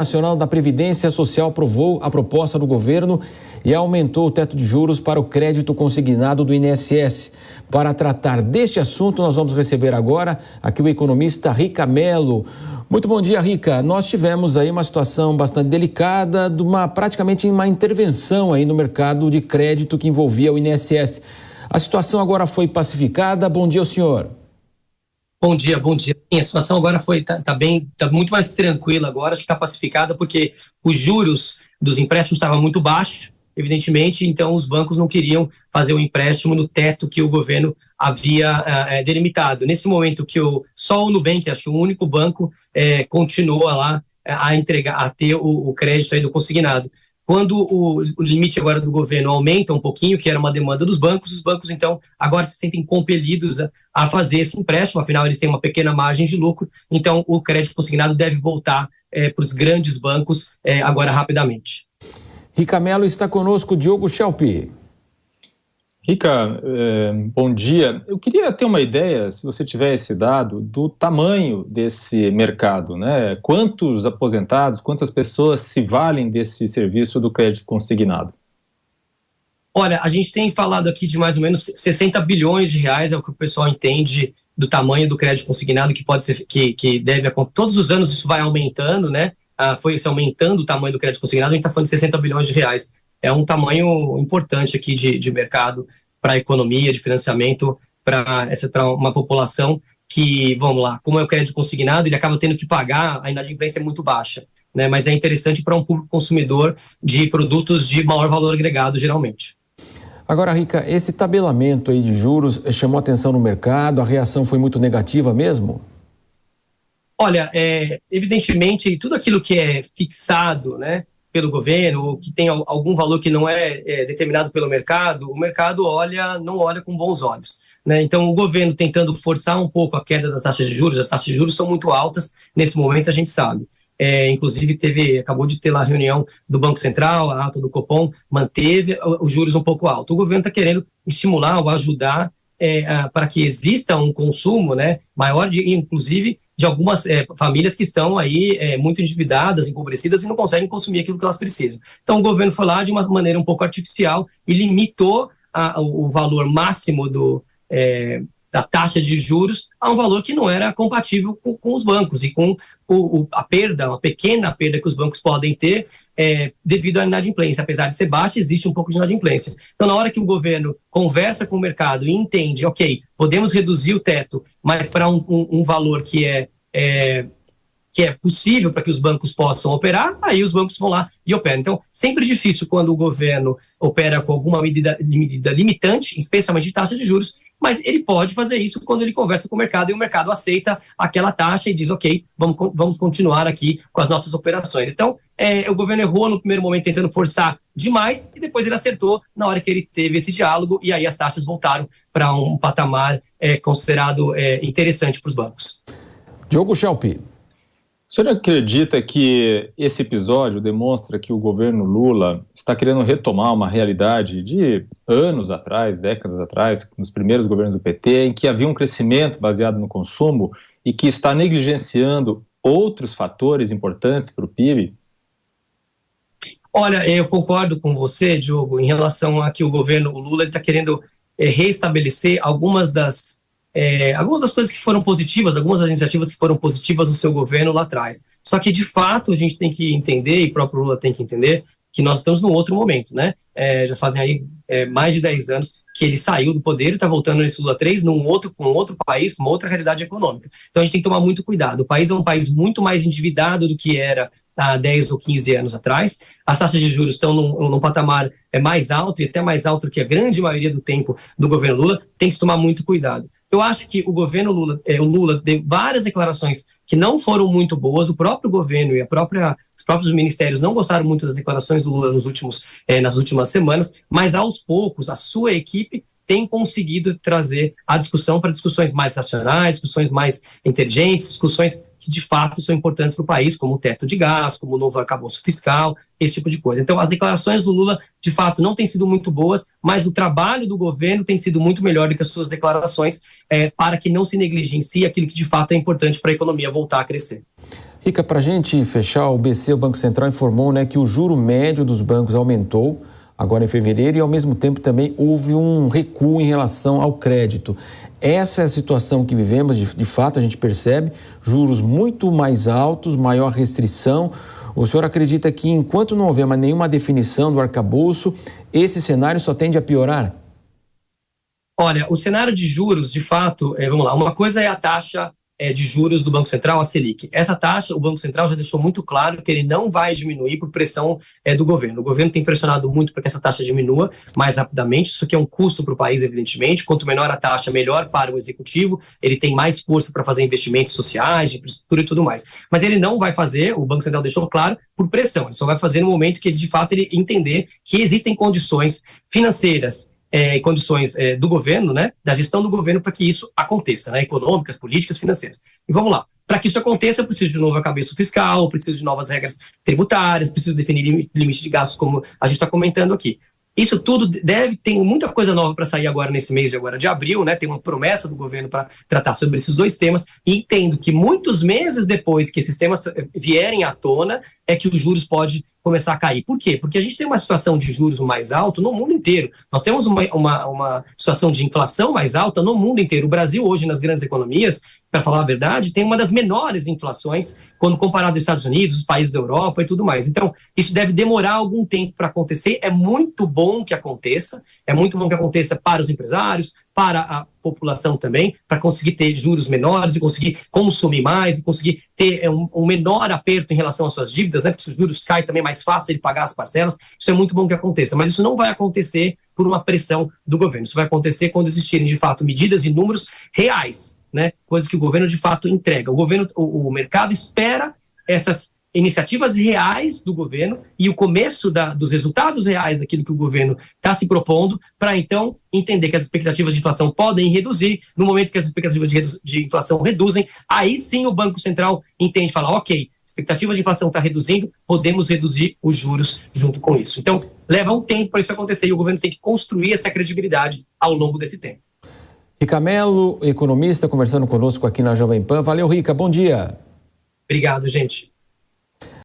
Nacional da Previdência Social aprovou a proposta do governo e aumentou o teto de juros para o crédito consignado do INSS. Para tratar deste assunto, nós vamos receber agora aqui o economista Rica Mello. Muito bom dia, Rica. Nós tivemos aí uma situação bastante delicada, praticamente uma intervenção aí no mercado de crédito que envolvia o INSS. A situação agora foi pacificada. Bom dia ao senhor. Bom dia. A situação agora tá muito mais tranquila agora, acho que está pacificada, porque os juros dos empréstimos estavam muito baixos, evidentemente, então os bancos não queriam fazer o empréstimo no teto que o governo havia delimitado. Nesse momento que só o Nubank, acho que o único banco, continua lá a ter o crédito aí do consignado. Quando o limite agora do governo aumenta um pouquinho, que era uma demanda dos bancos, os bancos, então, agora se sentem compelidos a fazer esse empréstimo, afinal, eles têm uma pequena margem de lucro, então o crédito consignado deve voltar para os grandes bancos agora rapidamente. Rica Mello, está conosco Diogo Schelp. Rica, bom dia. Eu queria ter uma ideia, se você tiver esse dado, do tamanho desse mercado, né? Quantos aposentados, quantas pessoas se valem desse serviço do crédito consignado? Olha, a gente tem falado aqui de mais ou menos 60 bilhões de reais, é o que o pessoal entende do tamanho do crédito consignado, que pode ser, que deve acontecer. Todos os anos isso vai aumentando, né? Foi aumentando o tamanho do crédito consignado, a gente está falando de 60 bilhões de reais. É um tamanho importante aqui de mercado para a economia, de financiamento, para uma população que, vamos lá, como é o crédito consignado, ele acaba tendo que pagar, a inadimplência é muito baixa, né? Mas é interessante para um público consumidor de produtos de maior valor agregado, geralmente. Agora, Rica, esse tabelamento aí de juros chamou atenção no mercado, a reação foi muito negativa mesmo? Olha, evidentemente, tudo aquilo que é fixado, né, pelo governo, ou que tem algum valor que não é determinado pelo mercado, o mercado não olha com bons olhos, né? Então, o governo tentando forçar um pouco a queda das taxas de juros, as taxas de juros são muito altas, nesse momento a gente sabe. Inclusive, acabou de ter lá a reunião do Banco Central, a ata do Copom, manteve os juros um pouco altos. O governo está querendo estimular ou ajudar para que exista um consumo, né, maior, inclusive, de algumas famílias que estão aí muito endividadas, empobrecidas e não conseguem consumir aquilo que elas precisam. Então, o governo foi lá de uma maneira um pouco artificial e limitou o valor máximo da taxa de juros a um valor que não era compatível com os bancos e com uma pequena perda que os bancos podem ter devido à inadimplência. Apesar de ser baixa, existe um pouco de inadimplência. Então, na hora que o governo conversa com o mercado e entende, ok, podemos reduzir o teto, mas para um valor que é possível para que os bancos possam operar, aí os bancos vão lá e operam. Então, sempre difícil quando o governo opera com alguma medida limitante, especialmente de taxa de juros, mas ele pode fazer isso quando ele conversa com o mercado e o mercado aceita aquela taxa e diz, ok, vamos continuar aqui com as nossas operações. Então, o governo errou no primeiro momento tentando forçar demais e depois ele acertou na hora que ele teve esse diálogo e aí as taxas voltaram para um patamar considerado interessante para os bancos. Diogo Schelp. O senhor acredita que esse episódio demonstra que o governo Lula está querendo retomar uma realidade de anos atrás, décadas atrás, nos primeiros governos do PT, em que havia um crescimento baseado no consumo e que está negligenciando outros fatores importantes para o PIB? Olha, eu concordo com você, Diogo, em relação a que o governo Lula está querendo reestabelecer algumas das coisas que foram positivas, algumas das iniciativas que foram positivas no seu governo lá atrás. Só que, de fato, a gente tem que entender, e o próprio Lula tem que entender, que nós estamos num outro momento, né? Já fazem aí mais de 10 anos que ele saiu do poder e está voltando nesse Lula 3 com outro país, com uma outra realidade econômica. Então, a gente tem que tomar muito cuidado. O país é um país muito mais endividado do que era há 10 ou 15 anos atrás. As taxas de juros estão num patamar mais alto, e até mais alto do que a grande maioria do tempo do governo Lula. Tem que se tomar muito cuidado. Eu acho que o governo Lula, o Lula deu várias declarações que não foram muito boas, o próprio governo e os próprios ministérios não gostaram muito das declarações do Lula nas últimas semanas, mas aos poucos a sua equipe tem conseguido trazer a discussão para discussões mais racionais, discussões mais inteligentes, discussões que de fato são importantes para o país, como o teto de gás, como o novo arcabouço fiscal, esse tipo de coisa. Então, as declarações do Lula, de fato, não têm sido muito boas, mas o trabalho do governo tem sido muito melhor do que as suas declarações para que não se negligencie aquilo que de fato é importante para a economia voltar a crescer. Rica, para a gente fechar, o BC, o Banco Central, informou, né, que o juro médio dos bancos aumentou agora em fevereiro e, ao mesmo tempo, também houve um recuo em relação ao crédito. Essa é a situação que vivemos, de fato, a gente percebe juros muito mais altos, maior restrição. O senhor acredita que, enquanto não houver nenhuma definição do arcabouço, esse cenário só tende a piorar? Olha, o cenário de juros, de fato, vamos lá, uma coisa é a taxa de juros do Banco Central, a Selic. Essa taxa, o Banco Central já deixou muito claro que ele não vai diminuir por pressão do governo. O governo tem pressionado muito para que essa taxa diminua mais rapidamente. Isso aqui é um custo para o país, evidentemente. Quanto menor a taxa, melhor para o executivo. Ele tem mais força para fazer investimentos sociais, de infraestrutura e tudo mais. Mas ele não vai fazer, o Banco Central deixou claro, por pressão. Ele só vai fazer no momento que ele, de fato, ele entender que existem condições financeiras condições do governo, né, da gestão do governo para que isso aconteça, né, econômicas, políticas, financeiras. E vamos lá, para que isso aconteça, eu preciso de novo arcabouço fiscal, preciso de novas regras tributárias, preciso definir limite de gastos, como a gente está comentando aqui. Isso tudo tem muita coisa nova para sair agora nesse mês de abril, né? Tem uma promessa do governo para tratar sobre esses dois temas, e entendo que muitos meses depois que esses temas vierem à tona, é que os juros podem começar a cair. Por quê? Porque a gente tem uma situação de juros mais alto no mundo inteiro. Nós temos uma situação de inflação mais alta no mundo inteiro. O Brasil hoje, nas grandes economias, para falar a verdade, tem uma das menores inflações quando comparado aos Estados Unidos, os países da Europa e tudo mais. Então, isso deve demorar algum tempo para acontecer. É muito bom que aconteça, para os empresários, para a população também, para conseguir ter juros menores e conseguir consumir mais, e conseguir ter um menor aperto em relação às suas dívidas, né? Porque se os juros caem também é mais fácil ele pagar as parcelas. Isso é muito bom que aconteça, mas isso não vai acontecer por uma pressão do governo. Isso vai acontecer quando existirem, de fato, medidas e números reais, né? Coisa que o governo, de fato, entrega. O mercado espera essas iniciativas reais do governo e o começo dos resultados reais daquilo que o governo está se propondo, para então entender que as expectativas de inflação podem reduzir. No momento que as expectativas de inflação reduzem, aí sim o Banco Central entende e fala, ok, expectativa de inflação está reduzindo, podemos reduzir os juros junto com isso. Então, leva um tempo para isso acontecer e o governo tem que construir essa credibilidade ao longo desse tempo. Rica Mello, economista, conversando conosco aqui na Jovem Pan. Valeu, Rica, bom dia. Obrigado, gente.